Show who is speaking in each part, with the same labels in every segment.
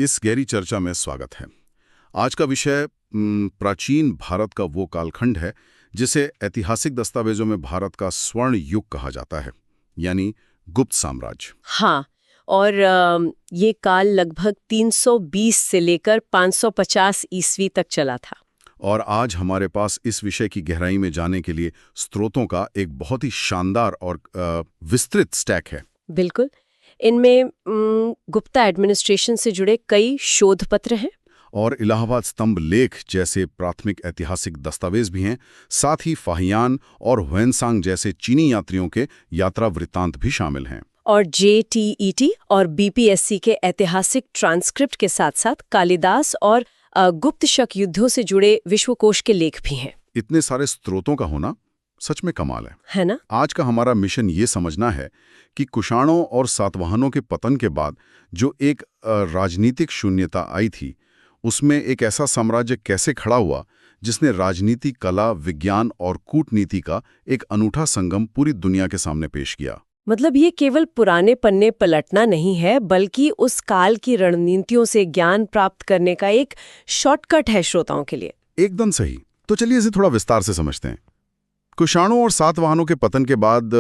Speaker 1: इस गहरी चर्चा में स्वागत है। आज का विषय प्राचीन भारत का वो कालखंड है जिसे ऐतिहासिक दस्तावेजों में भारत का स्वर्ण युग कहा जाता है, यानी गुप्त साम्राज्य।
Speaker 2: हाँ, और ये काल लगभग 320 से लेकर 550 ईस्वी तक चला था।
Speaker 1: और आज हमारे पास इस विषय की गहराई में जाने के लिए स्रोतों का एक बहुत ही शानदार और विस्तृत स्टैक है।
Speaker 2: बिल्कुल। इनमें गुप्ता एडमिनिस्ट्रेशन से जुड़े कई शोध पत्र हैं
Speaker 1: और इलाहाबाद स्तंभ लेख जैसे प्राथमिक ऐतिहासिक दस्तावेज भी हैं। साथ ही फाहियान और ह्वेनसांग जैसे चीनी यात्रियों के यात्रा वृत्तांत भी शामिल हैं।
Speaker 2: और JTET और BPSC के ऐतिहासिक ट्रांसक्रिप्ट के साथ साथ कालिदास और गुप्त शक युद्धों से जुड़े विश्वकोश के लेख भी हैं।
Speaker 1: इतने सारे स्रोतों का होना सच में कमाल
Speaker 2: है ना?
Speaker 1: आज का हमारा मिशन ये समझना है कि कुषाणों और सातवाहनों के पतन के बाद जो एक राजनीतिक शून्यता आई थी, उसमें एक ऐसा साम्राज्य कैसे खड़ा हुआ जिसने राजनीति, कला, विज्ञान और कूटनीति का एक अनूठा संगम पूरी दुनिया के सामने पेश किया।
Speaker 2: मतलब ये केवल पुराने पन्ने पलटना नहीं है, बल्कि उस काल की रणनीतियों से ज्ञान प्राप्त करने का एक शॉर्टकट है श्रोताओं के लिए।
Speaker 1: एकदम सही। तो चलिए इसे थोड़ा विस्तार से समझते हैं। कुषाणों और सातवाहनों के पतन के बाद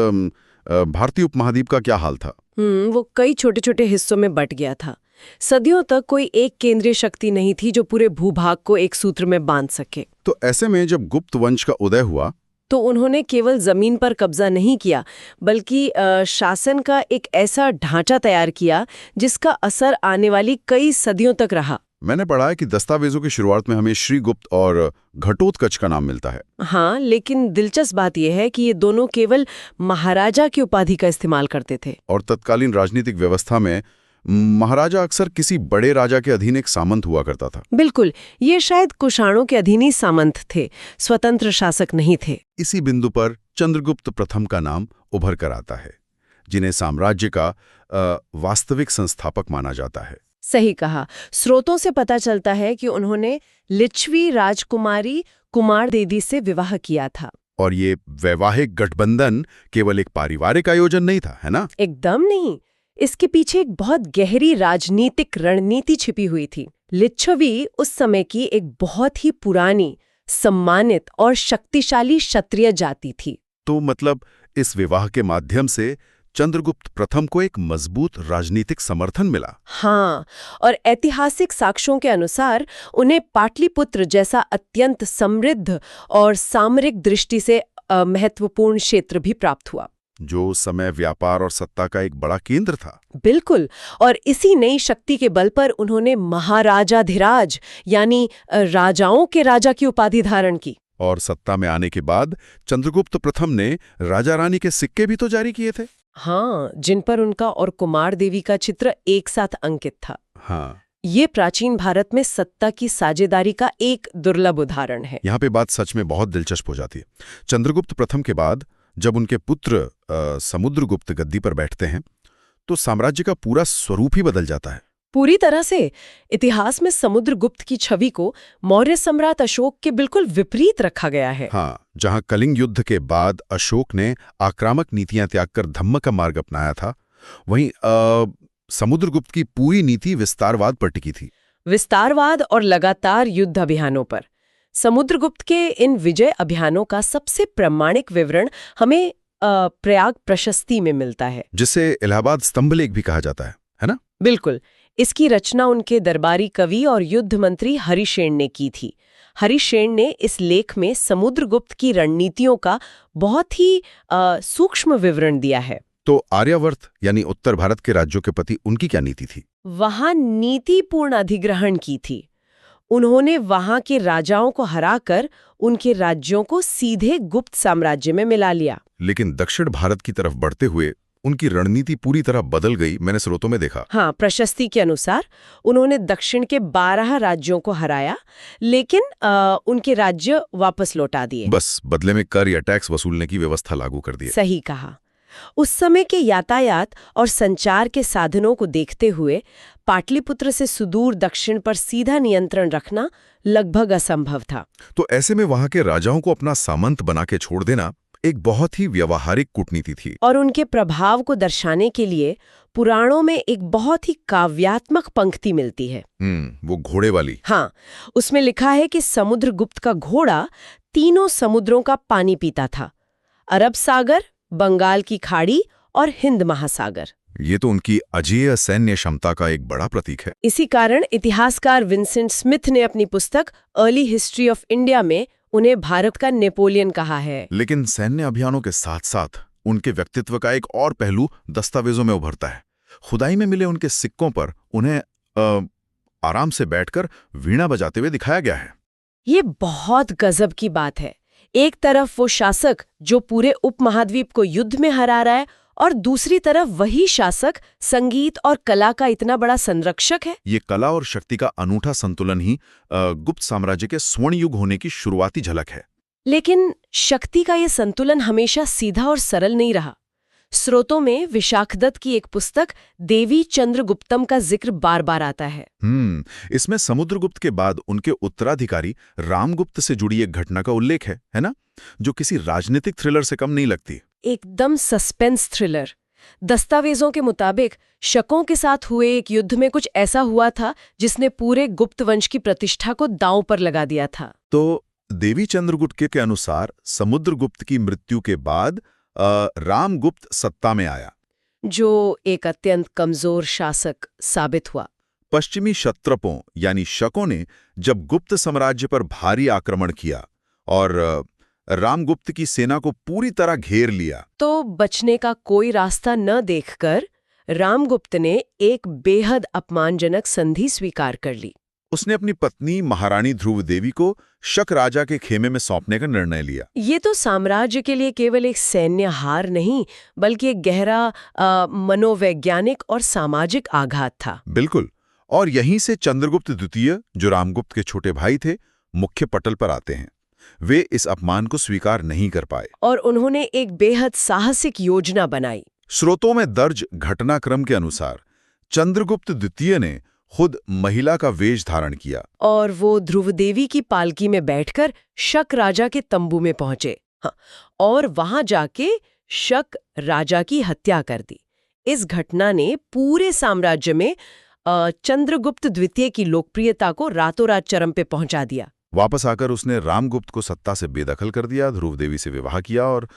Speaker 1: भारतीय उपमहाद्वीप का क्या हाल था?
Speaker 2: वो कई छोटे छोटे हिस्सों में बंट गया था। सदियों तक कोई एक केंद्रीय शक्ति नहीं थी जो पूरे भूभाग को एक सूत्र में बांध सके।
Speaker 1: तो ऐसे में जब गुप्त वंश का उदय हुआ
Speaker 2: तो उन्होंने केवल जमीन पर कब्जा नहीं किया, बल्कि शासन का एक ऐसा ढांचा तैयार किया जिसका असर आने वाली कई सदियों तक रहा।
Speaker 1: मैंने पढ़ा है कि दस्तावेजों की शुरुआत में हमें श्रीगुप्त और घटोत्कच का नाम मिलता है।
Speaker 2: हाँ, लेकिन दिलचस्प बात यह है कि ये दोनों केवल महाराजा की उपाधि का इस्तेमाल करते थे।
Speaker 1: और तत्कालीन राजनीतिक व्यवस्था में महाराजा अक्सर किसी बड़े राजा के अधीन एक सामंत हुआ करता था।
Speaker 2: बिल्कुल, ये शायद कुषाणों के अधीन ही सामंत थे, स्वतंत्र शासक नहीं थे।
Speaker 1: इसी बिंदु पर चंद्रगुप्त प्रथम का नाम उभर कर आता है, जिन्हें साम्राज्य का वास्तविक संस्थापक माना जाता है।
Speaker 2: सही कहा। स्रोतों से पता चलता है कि उन्होंने लिच्छवी राजकुमारी कुमारदेवी से विवाह किया था।
Speaker 1: और ये वैवाहिक गठबंधन केवल एक पारिवारिक आयोजन नहीं था, है ना?
Speaker 2: एकदम नहीं। इसके पीछे एक बहुत गहरी राजनीतिक रणनीति छिपी हुई थी। लिच्छवी उस समय की एक बहुत ही पुरानी, सम्मानित और शक्तिशाली क्षत्रिय जाति थी।
Speaker 1: तो मतलब इस विवाह के माध्यम से चंद्रगुप्त प्रथम को एक मजबूत राजनीतिक समर्थन मिला।
Speaker 2: हाँ, और ऐतिहासिक साक्ष्यों के अनुसार उन्हें पाटलिपुत्र जैसा अत्यंत समृद्ध और सामरिक दृष्टि से महत्वपूर्ण क्षेत्र भी प्राप्त हुआ,
Speaker 1: जो उस समय व्यापार और सत्ता का एक बड़ा केंद्र था।
Speaker 2: बिल्कुल। और इसी नई शक्ति के बल पर उन्होंने महाराजाधिराज यानी राजाओं के राजा की उपाधि धारण की।
Speaker 1: और सत्ता में आने के बाद चंद्रगुप्त प्रथम ने राजा रानी के सिक्के भी तो जारी किए थे।
Speaker 2: हाँ, जिन पर उनका और कुमार देवी का चित्र एक साथ अंकित था।
Speaker 1: हाँ,
Speaker 2: ये प्राचीन भारत में सत्ता की साझेदारी का एक दुर्लभ उदाहरण है।
Speaker 1: यहाँ पे बात सच में बहुत दिलचस्प हो जाती है। चंद्रगुप्त प्रथम के बाद जब उनके पुत्र समुद्रगुप्त गद्दी पर बैठते हैं तो साम्राज्य का पूरा स्वरूप ही बदल जाता है।
Speaker 2: पूरी तरह से। इतिहास में समुद्रगुप्त की छवि को मौर्य सम्राट अशोक के बिल्कुल विपरीत रखा गया है।
Speaker 1: हाँ, जहाँ कलिंग युद्ध के बाद अशोक ने आक्रामक नीतियां त्याग कर धम्म का मार्ग अपनाया था, वहीं समुद्रगुप्त की पूरी नीति विस्तारवाद पर टिकी थी।
Speaker 2: विस्तारवाद और लगातार युद्ध अभियानों पर। समुद्रगुप्त के इन विजय अभियानों का सबसे प्रामाणिक विवरण हमें प्रयाग प्रशस्ति में मिलता है,
Speaker 1: जिसे इलाहाबाद स्तंभ लेख भी कहा जाता है ना?
Speaker 2: बिल्कुल। इसकी रचना उनके दरबारी कवि और युद्ध मंत्री हरिशेन ने की थी। हरिशेन ने इस लेख में समुद्रगुप्त की रणनीतियों का बहुत ही सूक्ष्म विवरण दिया है।
Speaker 1: तो आर्यावर्त यानी उत्तर भारत के राज्यों के प्रति उनकी क्या नीति थी?
Speaker 2: वहां नीतिपूर्ण अधिग्रहण की थी। उन्होंने वहां के राजाओं को हराकर उनके राज्यों को सीधे गुप्त साम्राज्य में मिला लिया।
Speaker 1: लेकिन दक्षिण भारत की तरफ बढ़ते हुए उनकी रणनीति पूरी तरह बदल गई, मैंने स्रोतों में देखा।
Speaker 2: हाँ, प्रशस्ति के अनुसार उन्होंने दक्षिण के 12 राज्यों को हराया, लेकिन उनके राज्य वापस लौटा दिए।
Speaker 1: बस बदले में कर या टैक्स वसूलने की व्यवस्था लागू कर दी।
Speaker 2: सही कहा। उस समय के यातायात और संचार के साधनों को देखते हुए पाटलिपुत्र से सुदूर दक्षिण पर सीधा नियंत्रण रखना लगभग असंभव था।
Speaker 1: तो ऐसे में वहां के राजाओं को अपना सामंत बना के छोड़ देना एक बहुत ही व्यावहारिक कूटनीति थी।
Speaker 2: और उनके प्रभाव को दर्शाने के लिए पुराणों में एक बहुत ही काव्यात्मक पंक्ति मिलती है।
Speaker 1: वो घोड़े वाली।
Speaker 2: हाँ, उसमें लिखा है कि समुद्रगुप्त का घोड़ा तीनों समुद्रों का पानी पीता था, अरब सागर, बंगाल की खाड़ी और हिंद महासागर।
Speaker 1: ये तो उनकी अजेय सैन्य क्षमता का एक बड़ा प्रतीक है।
Speaker 2: इसी कारण इतिहासकार विंसेंट स्मिथ ने अपनी पुस्तक अर्ली हिस्ट्री ऑफ इंडिया में उन्हें भारत का नेपोलियन कहा है।
Speaker 1: लेकिन सैन्य अभियानों के साथ साथ उनके व्यक्तित्व का एक और पहलू दस्तावेजों में उभरता है। खुदाई में मिले उनके सिक्कों पर उन्हें आराम से बैठकर वीणा बजाते हुए दिखाया गया है।
Speaker 2: ये बहुत गजब की बात है। एक तरफ वो शासक जो पूरे उपमहाद्वीप को युद्ध में हरा रहा है, और दूसरी तरफ वही शासक संगीत और कला का इतना बड़ा संरक्षक है।
Speaker 1: ये कला और शक्ति का अनूठा संतुलन ही गुप्त साम्राज्य के स्वर्ण युग होने की शुरुआती झलक है।
Speaker 2: लेकिन शक्ति का ये संतुलन हमेशा सीधा और सरल नहीं रहा। स्रोतों में विशाखदत्त की एक पुस्तक देवी चंद्रगुप्तम का जिक्र बार बार आता है।
Speaker 1: इसमें समुद्रगुप्त के बाद उनके उत्तराधिकारी रामगुप्त से जुड़ी एक घटना का उल्लेख है ना, जो किसी राजनीतिक थ्रिलर से कम नहीं लगती।
Speaker 2: एकदम सस्पेंस थ्रिलर। दस्तावेजों के मुताबिक शकों के साथ हुए एक युद्ध में कुछ ऐसा हुआ था जिसने पूरे गुप्त वंश की प्रतिष्ठा को दांव पर लगा दिया था।
Speaker 1: तो देवी चंद्रगुप्त के अनुसार समुद्रगुप्त की मृत्यु के बाद रामगुप्त सत्ता में आया, जो
Speaker 2: एक अत्यंत कमजोर शासक साबित हुआ।
Speaker 1: पश्चिमी क्षत्रपों यानी शकों ने जब गुप्त साम्राज्य पर भारी आक्रमण किया और रामगुप्त की सेना को पूरी तरह घेर लिया,
Speaker 2: तो बचने का कोई रास्ता न देखकर रामगुप्त ने एक बेहद अपमानजनक संधि स्वीकार कर ली।
Speaker 1: उसने अपनी पत्नी महारानी ध्रुव देवी को शक राजा के खेमे में सौंपने का निर्णय लिया।
Speaker 2: ये तो साम्राज्य के लिए केवल एक सैन्य हार नहीं, बल्कि एक गहरा मनोवैज्ञानिक और सामाजिक आघात था।
Speaker 1: बिल्कुल। और यहीं से चंद्रगुप्त द्वितीय, जो रामगुप्त के छोटे भाई थे, मुख्य पटल पर आते हैं। वे इस अपमान को स्वीकार नहीं कर पाए
Speaker 2: और उन्होंने एक बेहद साहसिक योजना बनाई।
Speaker 1: स्रोतों में दर्ज घटनाक्रम के अनुसार चंद्रगुप्त द्वितीय ने खुद महिला का वेश धारण किया
Speaker 2: और वो ध्रुव देवी की पालकी में बैठकर शक राजा के तंबू में पहुंचे। हाँ, और वहां जाके शक राजा की हत्या कर दी। इस घटना ने पूरे साम्राज्य में चंद्रगुप्त द्वितीय की लोकप्रियता को रातों रात चरम पे पहुंचा दिया।
Speaker 1: वापस आकर उसने रामगुप्त को सत्ता से बेदखल कर दिया, ध्रुव देवी से विवाह किया और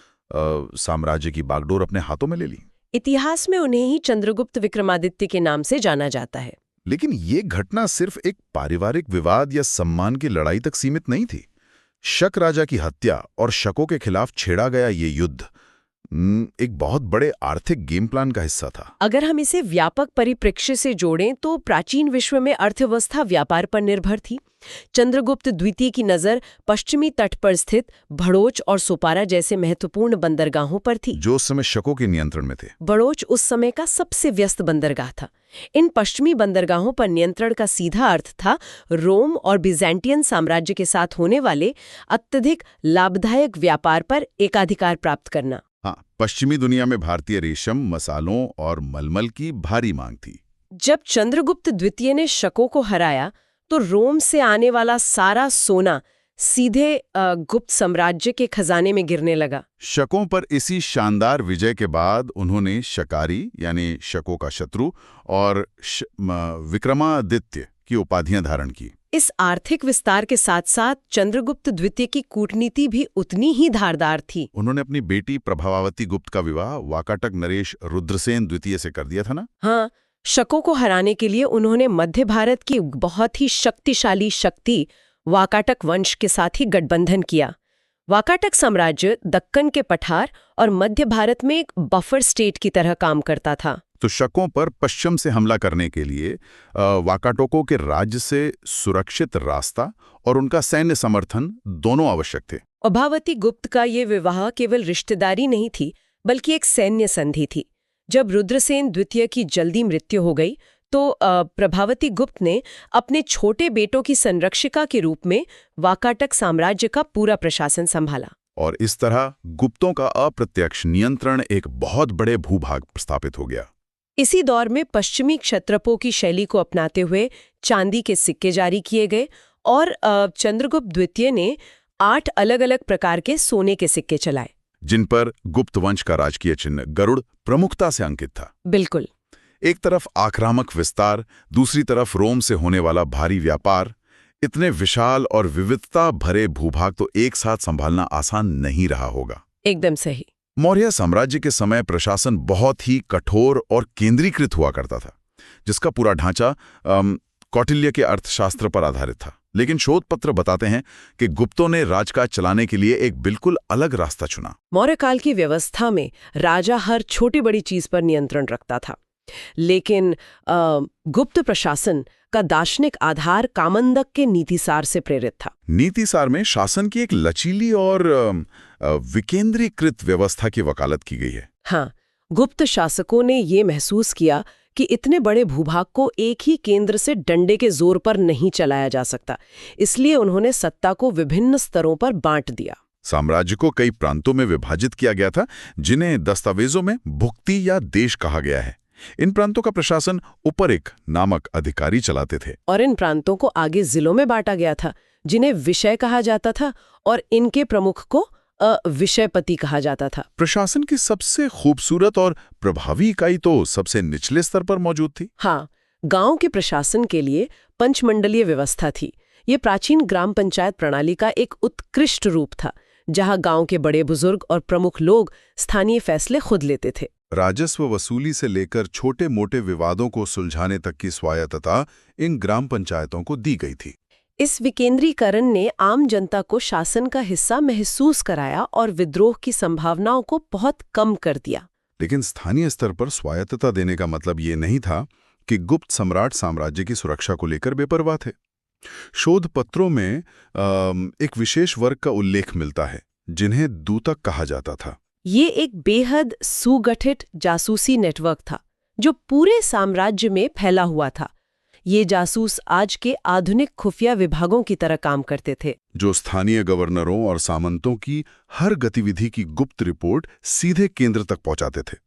Speaker 1: साम्राज्य की बागडोर अपने हाथों में ले ली।
Speaker 2: इतिहास में उन्हें ही चंद्रगुप्त विक्रमादित्य के नाम से जाना जाता है।
Speaker 1: लेकिन ये घटना सिर्फ एक पारिवारिक विवाद या सम्मान की लड़ाई तक सीमित नहीं थी। शक राजा की हत्या और शकों के खिलाफ छेड़ा गया ये युद्ध एक बहुत बड़े आर्थिक गेम प्लान का हिस्सा था।
Speaker 2: अगर हम इसे व्यापक परिप्रेक्ष्य से जोड़ें तो प्राचीन विश्व में अर्थव्यवस्था व्यापार पर निर्भर थी। चंद्रगुप्त द्वितीय की नजर पश्चिमी तट पर स्थित भड़ोच और सोपारा जैसे महत्वपूर्ण बंदरगाहों पर थी,
Speaker 1: जो उस समय शकों के नियंत्रण में थे।
Speaker 2: भड़ोच उस समय का सबसे व्यस्त बंदरगाह था। इन पश्चिमी बंदरगाहों पर नियंत्रण का सीधा अर्थ था रोम और बिजेंटियन साम्राज्य के साथ होने वाले अत्यधिक लाभदायक व्यापार पर एकाधिकार प्राप्त करना।
Speaker 1: हाँ, पश्चिमी दुनिया में भारतीय रेशम, मसालों और मलमल की भारी मांग थी।
Speaker 2: जब चंद्रगुप्त द्वितीय ने शकों को हराया तो रोम से आने वाला सारा सोना सीधे गुप्त साम्राज्य के खजाने में गिरने लगा।
Speaker 1: शकों पर इसी शानदार विजय के बाद उन्होंने शकारी यानी शकों का शत्रु और विक्रमादित्य की उपाधियां धारण की।
Speaker 2: इस आर्थिक विस्तार के साथ साथ चंद्रगुप्त द्वितीय की कूटनीति भी उतनी ही धारदार थी।
Speaker 1: उन्होंने अपनी बेटी प्रभावती गुप्त का विवाह वाकाटक नरेश रुद्रसेन द्वितीय से कर दिया था ना।
Speaker 2: हाँ, शकों को हराने के लिए उन्होंने मध्य भारत की बहुत ही शक्तिशाली शक्ति वाकाटक वंश के साथ ही गठबंधन किया। वाकाटक साम्राज्य दक्कन के पठार और मध्य भारत में एक बफर स्टेट की तरह काम करता था।
Speaker 1: तो शकों पर पश्चिम से हमला करने के लिए वाकाटकों के राज्य से सुरक्षित रास्ता और उनका सैन्य समर्थन दोनों आवश्यक थे।
Speaker 2: प्रभावती गुप्त का ये विवाह केवल रिश्तेदारी नहीं थी, बल्कि एक सैन्य संधि थी। जब रुद्रसेन द्वितीय की जल्दी मृत्यु हो गई तो प्रभावती गुप्त ने अपने छोटे बेटों की संरक्षिका के रूप में वाकाटक साम्राज्य का पूरा प्रशासन संभाला।
Speaker 1: और इस तरह गुप्तों का अप्रत्यक्ष नियंत्रण एक बहुत बड़े भूभाग स्थापित हो गया।
Speaker 2: इसी दौर में पश्चिमी क्षत्रपों की शैली को अपनाते हुए चांदी के सिक्के जारी किए गए और चंद्रगुप्त द्वितीय ने 8 अलग अलग प्रकार के सोने के सिक्के चलाए।
Speaker 1: जिन पर गुप्त वंश का राजकीय चिन्ह गरुड़ प्रमुखता से अंकित था।
Speaker 2: बिल्कुल।
Speaker 1: एक तरफ आक्रामक विस्तार, दूसरी तरफ रोम से होने वाला भारी व्यापार। इतने विशाल और विविधता भरे भूभाग तो एक साथ संभालना आसान नहीं रहा होगा।
Speaker 2: एकदम सही।
Speaker 1: मौर्य साम्राज्य के समय प्रशासन बहुत ही कठोर और केंद्रीकृत हुआ करता था, जिसका पूरा ढांचा कौटिल्य के अर्थशास्त्र पर आधारित था। लेकिन शोध पत्र बताते हैं कि गुप्तों ने राजकाज चलाने के लिए एक बिल्कुल अलग रास्ता चुना।
Speaker 2: मौर्य काल की व्यवस्था में राजा हर छोटी बड़ी चीज पर नियंत्रण रखता था, लेकिन गुप्त प्रशासन का दार्शनिक आधार कामंदक के नीतिसार से प्रेरित था।
Speaker 1: नीतिसार में शासन की एक लचीली और विकेंद्रीकृत व्यवस्था की वकालत की गई है।
Speaker 2: हाँ, गुप्त शासकों ने ये महसूस किया कि इतने बड़े भूभाग को एक ही केंद्र से डंडे के जोर पर नहीं चलाया जा सकता, इसलिए उन्होंने सत्ता को विभिन्न स्तरों पर बांट दिया।
Speaker 1: साम्राज्य को कई प्रांतों में विभाजित किया गया था, जिन्हें दस्तावेजों में भुक्ति या देश कहा गया है। इन प्रांतों का प्रशासन उपरिक नामक अधिकारी चलाते थे,
Speaker 2: और इन प्रांतों को आगे जिलों में बांटा गया था, जिन्हें विषय कहा जाता था, और इनके प्रमुख को विषयपति कहा जाता था।
Speaker 1: प्रशासन की सबसे खूबसूरत और प्रभावी इकाई तो सबसे निचले स्तर पर मौजूद थी।
Speaker 2: हाँ, गांव के प्रशासन के लिए पंचमंडलीय व्यवस्था थी। ये प्राचीन ग्राम पंचायत प्रणाली का एक उत्कृष्ट रूप था, जहां गांव के बड़े बुजुर्ग और प्रमुख लोग स्थानीय फैसले खुद लेते थे।
Speaker 1: राजस्व वसूली से लेकर छोटे मोटे विवादों को सुलझाने तक की स्वायत्तता इन ग्राम पंचायतों को दी गई थी।
Speaker 2: इस विकेंद्रीकरण ने आम जनता को शासन का हिस्सा महसूस कराया और विद्रोह की संभावनाओं को बहुत कम कर दिया।
Speaker 1: लेकिन स्थानीय स्तर पर स्वायत्तता देने का मतलब ये नहीं था कि गुप्त सम्राट साम्राज्य की सुरक्षा को लेकर बेपरवाह थे। शोध पत्रों में एक विशेष वर्ग का उल्लेख मिलता है, जिन्हें दूतक कहा जाता था।
Speaker 2: ये एक बेहद सुगठित जासूसी नेटवर्क था, जो पूरे साम्राज्य में फैला हुआ था। ये जासूस आज के आधुनिक खुफिया विभागों की तरह काम करते थे,
Speaker 1: जो स्थानीय गवर्नरों और सामंतों की हर गतिविधि की गुप्त रिपोर्ट सीधे केंद्र तक पहुंचाते थे।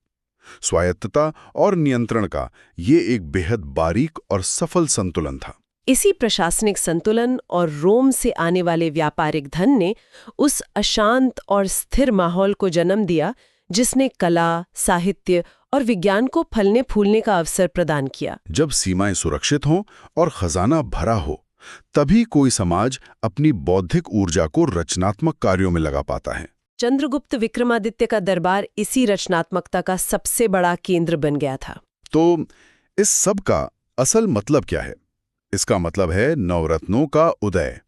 Speaker 1: स्वायत्तता और नियंत्रण का ये एक बेहद बारीक और सफल संतुलन था।
Speaker 2: इसी प्रशासनिक संतुलन और रोम से आने वाले व्यापारिक धन ने उस अशांत और स्थिर माहौल को जन्म दिया, जिसने कला, साहित्य और विज्ञान को फलने फूलने का अवसर प्रदान किया।
Speaker 1: जब सीमाएं सुरक्षित हों और खजाना भरा हो, तभी कोई समाज अपनी बौद्धिक ऊर्जा को रचनात्मक कार्यों में लगा पाता है।
Speaker 2: चंद्रगुप्त विक्रमादित्य का दरबार इसी रचनात्मकता का सबसे बड़ा केंद्र बन गया था।
Speaker 1: तो इस सब का असल मतलब क्या है? इसका मतलब है नवरत्नों का उदय।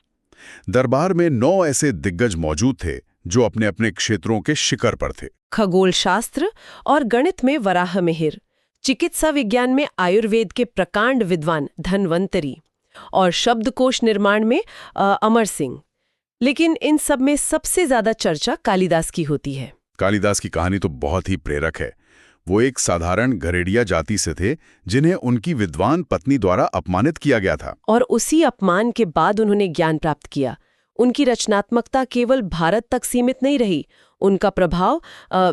Speaker 1: दरबार में 9 ऐसे दिग्गज मौजूद थे जो अपने अपने क्षेत्रों के शिखर पर थे।
Speaker 2: खगोल शास्त्र और गणित में वराह मिहिर, चिकित्सा विज्ञान में आयुर्वेद के प्रकांड विद्वान धन्वंतरी, और शब्दकोश निर्माण में अमर सिंह। लेकिन इन सब में सबसे ज्यादा चर्चा कालिदास की होती है।
Speaker 1: कालिदास की कहानी तो बहुत ही प्रेरक है। वो एक साधारण घरेड़िया जाति से थे, जिन्हें उनकी विद्वान पत्नी द्वारा अपमानित किया गया था,
Speaker 2: और उसी अपमान के बाद उन्होंने ज्ञान प्राप्त किया। उनकी रचनात्मकता केवल भारत तक सीमित नहीं रही, उनका प्रभाव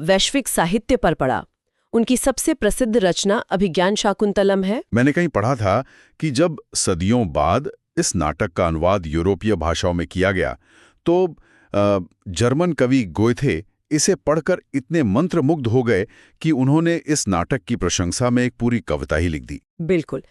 Speaker 2: वैश्विक साहित्य पर पड़ा। उनकी सबसे प्रसिद्ध रचना अभिज्ञान शाकुंतलम है।
Speaker 1: मैंने कहीं पढ़ा था कि जब सदियों बाद इस नाटक का अनुवाद यूरोपीय भाषाओं में किया गया, तो जर्मन कवि गोएथे इसे पढ़कर इतने मंत्रमुग्ध हो गए कि उन्होंने इस नाटक की प्रशंसा में एक पूरी कविता ही लिख दी।
Speaker 2: बिल्कुल।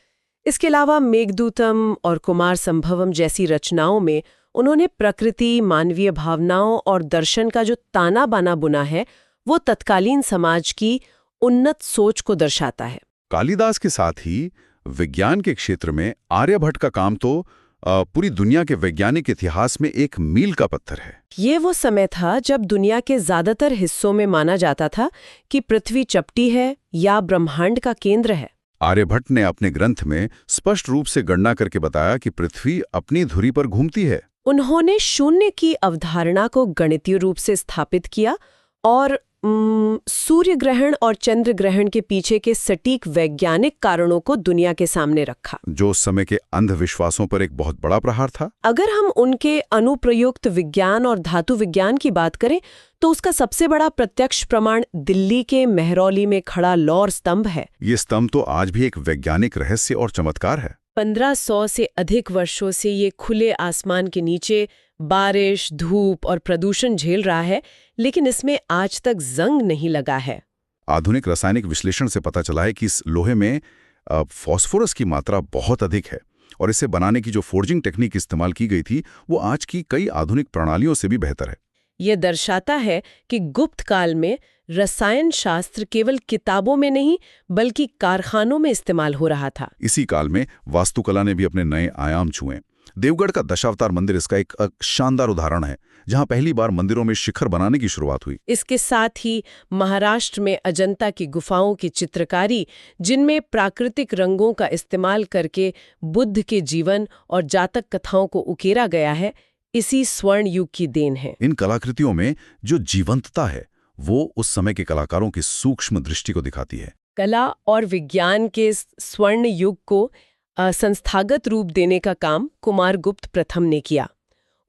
Speaker 2: इसके अलावा मेघदूतम और कुमार संभवम जैसी रचनाओं में उन्होंने प्रकृति, मानवीय भावनाओं और दर्शन का जो ताना बाना बुना है, वो तत्कालीन समाज की उन्नत सोच को दर्शाता है।
Speaker 1: कालिदास के साथ ही विज्ञान के क्षेत्र में आर्यभट्ट का काम तो पूरी दुनिया के वैज्ञानिक इतिहास में एक मील का पत्थर है।
Speaker 2: ये वो समय था जब दुनिया के ज्यादातर हिस्सों में माना जाता था कि पृथ्वी चपटी है या ब्रह्मांड का केंद्र है।
Speaker 1: आर्यभट्ट ने अपने ग्रंथ में स्पष्ट रूप से गणना करके बताया कि पृथ्वी अपनी धुरी पर घूमती है।
Speaker 2: उन्होंने शून्य की अवधारणा को गणितीय रूप से स्थापित किया और सूर्य ग्रहण और चंद्र ग्रहण के पीछे के सटीक वैज्ञानिक कारणों को दुनिया के सामने रखा,
Speaker 1: जो उस समय के अंधविश्वासों पर एक बहुत बड़ा प्रहार था।
Speaker 2: अगर हम उनके अनुप्रयुक्त विज्ञान और धातु विज्ञान की बात करें, तो उसका सबसे बड़ा प्रत्यक्ष प्रमाण दिल्ली के मेहरौली में खड़ा लौर स्तंभ है।
Speaker 1: ये स्तंभ तो आज भी एक वैज्ञानिक रहस्य और चमत्कार है।
Speaker 2: 1500 से अधिक वर्षों से ये खुले आसमान के नीचे बारिश, धूप और प्रदूषण झेल रहा है, लेकिन इसमें आज तक जंग नहीं लगा है।
Speaker 1: आधुनिक रासायनिक विश्लेषण से पता चला है कि इस लोहे में फास्फोरस की मात्रा बहुत अधिक है और इसे बनाने की जो फोर्जिंग टेक्निक इस्तेमाल की गई थी वो आज की कई आधुनिक प्रणालियों से भी बेहतर है।
Speaker 2: ये दर्शाता है कि गुप्त काल में रसायन शास्त्र केवल किताबों में नहीं बल्कि कारखानों में इस्तेमाल हो रहा था।
Speaker 1: इसी काल में वास्तुकला ने भी अपने नए आयाम छुए। देवगढ़ का दशावतार मंदिर इसका एक शानदार उदाहरण है, जहां पहली बार मंदिरों में शिखर बनाने की शुरुआत हुई।
Speaker 2: इसके साथ ही महाराष्ट्र में अजंता की गुफाओं की चित्रकारी, जिनमें प्राकृतिक रंगों का इस्तेमाल करके बुद्ध के जीवन और जातक कथाओं को उकेरा गया है, इसी स्वर्ण युग की देन है।
Speaker 1: इन कलाकृतियों में जो जीवंतता है वो उस समय के कलाकारों की सूक्ष्म दृष्टि को दिखाती है।
Speaker 2: कला और विज्ञान के इस स्वर्ण युग को संस्थागत रूप देने का काम कुमारगुप्त प्रथम ने किया।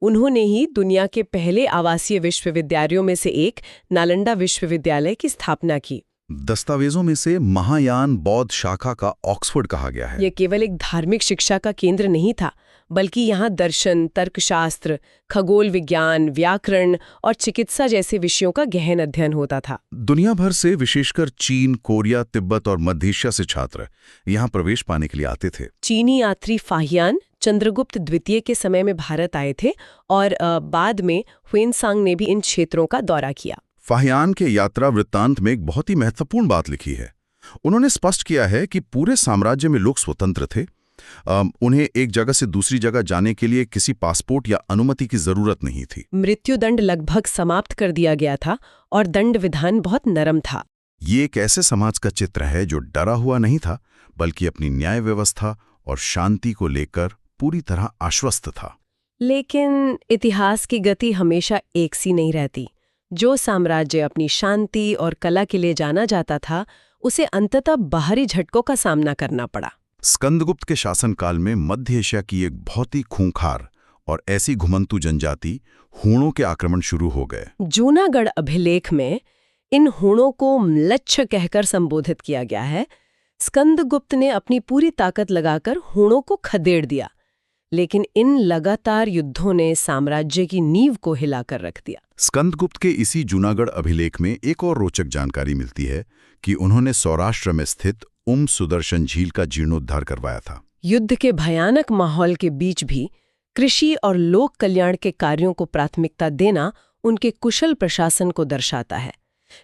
Speaker 2: उन्होंने ही दुनिया के पहले आवासीय विश्वविद्यालयों में से एक नालंदा विश्वविद्यालय की स्थापना की।
Speaker 1: दस्तावेजों में से महायान बौद्ध शाखा का ऑक्सफोर्ड कहा गया है।
Speaker 2: यह केवल एक धार्मिक शिक्षा का केंद्र नहीं था, बल्कि यहाँ दर्शन, तर्कशास्त्र, खगोल विज्ञान, व्याकरण और चिकित्सा जैसे विषयों का गहन अध्ययन होता था।
Speaker 1: दुनिया भर से, विशेषकर चीन, कोरिया, तिब्बत और मध्य एशिया से छात्र यहाँ प्रवेश पाने के लिए आते थे।
Speaker 2: चीनी यात्री फाहियान चंद्रगुप्त द्वितीय के समय में भारत आए थे और बाद में ह्वेनसांग ने भी इन क्षेत्रों का दौरा किया।
Speaker 1: फाहियान के यात्रा वृत्तांत में एक बहुत ही महत्वपूर्ण बात लिखी है। उन्होंने स्पष्ट किया है कि पूरे साम्राज्य में लोग स्वतंत्र थे। उन्हें एक जगह से दूसरी जगह जाने के लिए किसी पासपोर्ट या अनुमति की जरूरत नहीं थी।
Speaker 2: मृत्युदंड लगभग समाप्त कर दिया गया था और दंड विधान बहुत नरम था।
Speaker 1: ये एक ऐसे समाज का चित्र है जो डरा हुआ नहीं था, बल्कि अपनी न्याय व्यवस्था और शांति को लेकर पूरी तरह आश्वस्त था।
Speaker 2: लेकिन इतिहास की गति हमेशा एक सी नहीं रहती। जो साम्राज्य अपनी शांति और कला के लिए जाना जाता था, उसे अंततः बाहरी झटकों का सामना करना पड़ा।
Speaker 1: स्कंदगुप्त के शासनकाल में मध्य एशिया की एक बहुत ही खूंखार और ऐसी घुमंतू जनजाति हूणों के आक्रमण शुरू हो गए।
Speaker 2: जूनागढ़ अभिलेख में इन हूणों को म्लेच्छ कहकर संबोधित किया गया है। स्कंदगुप्त ने अपनी पूरी ताकत लगाकर हूणों को खदेड़ दिया, लेकिन इन लगातार युद्धों ने साम्राज्य की नींव को हिलाकर रख दिया।
Speaker 1: स्कंदगुप्त के इसी जूनागढ़ अभिलेख में एक और रोचक जानकारी मिलती है कि उन्होंने सौराष्ट्र में स्थित सुदर्शन झील का जीर्णोद्धार करवाया था।
Speaker 2: युद्ध के भयानक माहौल के बीच भी कृषि और लोक कल्याण के कार्यों को प्राथमिकता देना उनके कुशल प्रशासन को दर्शाता है।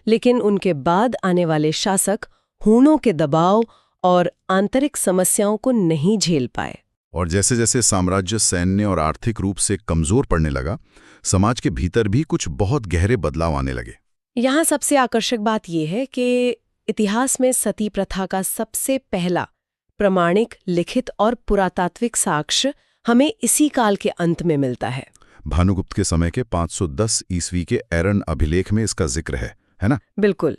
Speaker 2: लेकिन उनके बाद आने वाले शासक हूणों के दबाव और आंतरिक समस्याओं को नहीं झेल पाए।
Speaker 1: और जैसे जैसे साम्राज्य सैन्य और आर्थिक रूप से कमजोर पड़ने लगा, समाज के भीतर भी कुछ बहुत गहरे बदलाव आने लगे।
Speaker 2: यहाँ सबसे आकर्षक बात यह है कि इतिहास में सती प्रथा का सबसे पहला प्रमाणिक, लिखित और पुरातात्विक साक्ष्य हमें इसी काल के अंत में मिलता है।
Speaker 1: भानुगुप्त के समय के 510 ईस्वी के एरन अभिलेख में इसका जिक्र है ना?
Speaker 2: बिल्कुल।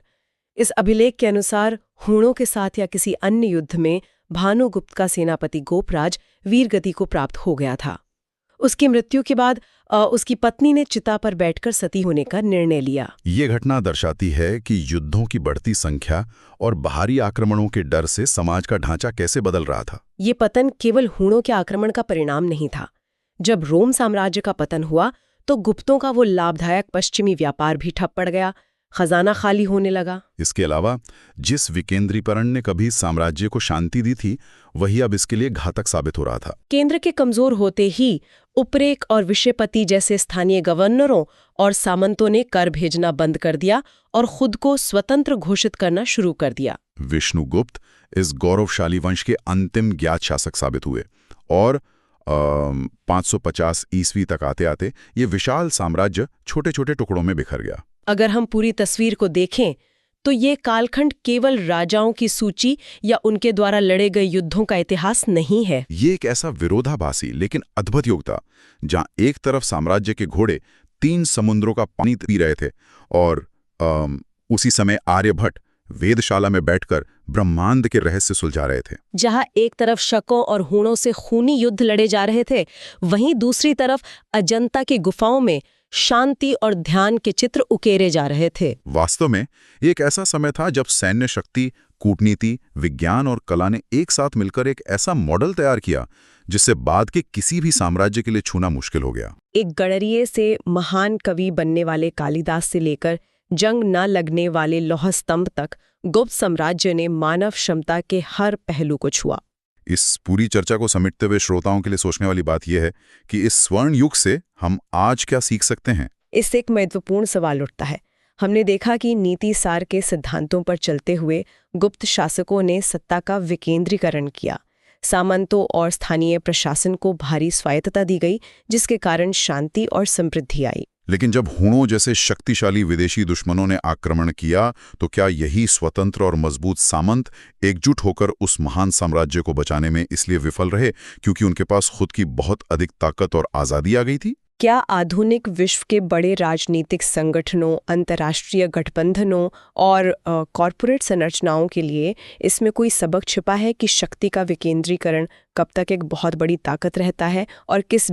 Speaker 2: इस अभिलेख के अनुसार हूणों के साथ या किसी अन्य युद्ध में भानुगुप्त का सेनापति गोपराज वीरगति को प्राप्त हो गया था। उसकी मृत्यु के बाद उसकी पत्नी ने चिता पर बैठकर सती होने का निर्णय लिया।
Speaker 1: ये घटना दर्शाती है कि युद्धों की बढ़ती संख्या और बाहरी आक्रमणों के डर से समाज का ढांचा कैसे बदल रहा था।
Speaker 2: ये पतन केवल हूणों के आक्रमण का परिणाम नहीं था। जब रोम साम्राज्य का पतन हुआ तो गुप्तों का वो लाभदायक पश्चिमी व्यापार भी ठप पड़ गया, खजाना खाली होने लगा।
Speaker 1: इसके अलावा जिस विकेंद्रीकरण ने कभी साम्राज्य को शांति दी थी, वही अब इसके लिए घातक साबित हो रहा था।
Speaker 2: केंद्र के कमजोर होते ही उपरेक और विषयपति जैसे स्थानीय गवर्नरों और सामंतों ने कर भेजना बंद कर दिया और खुद को स्वतंत्र घोषित करना शुरू कर दिया।
Speaker 1: विष्णुगुप्त इस गौरवशाली वंश के अंतिम ज्ञात शासक साबित हुए और 550 ईस्वी तक आते आते ये विशाल साम्राज्य छोटे छोटे टुकड़ों में बिखर गया।
Speaker 2: अगर हम पूरी तस्वीर को देखें तो ये कालखंड केवल राजाओं की सूची या उनके द्वारा लड़े गए युद्धों का इतिहास नहीं है।
Speaker 1: ये एक ऐसा विरोधाभासी लेकिन अद्भुत युग था, जहां एक तरफ साम्राज्य के घोड़े 3 समुद्रों का पानी पी रहे थे और उसी समय आर्यभट्ट वेदशाला में बैठकर ब्रह्मांड के रहस्य सुलझा रहे थे।
Speaker 2: जहां एक तरफ शकों और हूणों से खूनी युद्ध लड़े जा रहे थे, वहीं दूसरी तरफ अजंता की गुफाओं में शांति और ध्यान के चित्र उकेरे जा रहे थे।
Speaker 1: वास्तव में ये एक ऐसा समय था जब सैन्य शक्ति, कूटनीति, विज्ञान और कला ने एक साथ मिलकर एक ऐसा मॉडल तैयार किया जिससे बाद के किसी भी साम्राज्य के लिए छूना मुश्किल हो गया।
Speaker 2: एक गणरीय से महान कवि बनने वाले कालिदास से लेकर जंग न लगने वाले लौह स्तंभ तक गुप्त साम्राज्य ने मानव क्षमता के हर पहलू को छुआ।
Speaker 1: इस पूरी चर्चा को समेटते हुए श्रोताओं के लिए सोचने वाली बात यह है कि इस स्वर्ण युग से हम आज क्या सीख सकते हैं।
Speaker 2: इससे एक महत्वपूर्ण सवाल उठता है। हमने देखा कि नीति सार के सिद्धांतों पर चलते हुए गुप्त शासकों ने सत्ता का विकेंद्रीकरण किया। सामंतों और स्थानीय प्रशासन को भारी स्वायत्तता दी गई, जिसके कारण शांति और समृद्धि आई।
Speaker 1: लेकिन जब हुणों जैसे शक्तिशाली विदेशी दुश्मनों ने आक्रमण किया, तो क्या यही स्वतंत्र और मजबूत सामंत एकजुट होकर उस महान साम्राज्य को बचाने में इसलिए विफल रहे क्योंकि उनके पास खुद की बहुत अधिक ताकत और आज़ादी आ गई थी?
Speaker 2: क्या आधुनिक विश्व के बड़े राजनीतिक संगठनों, अंतर्राष्ट्रीय गठबंधनों और कॉरपोरेट संरचनाओं के लिए इसमें कोई सबक छिपा है कि शक्ति का विकेंद्रीकरण कब तक एक बहुत बड़ी ताकत रहता है और किस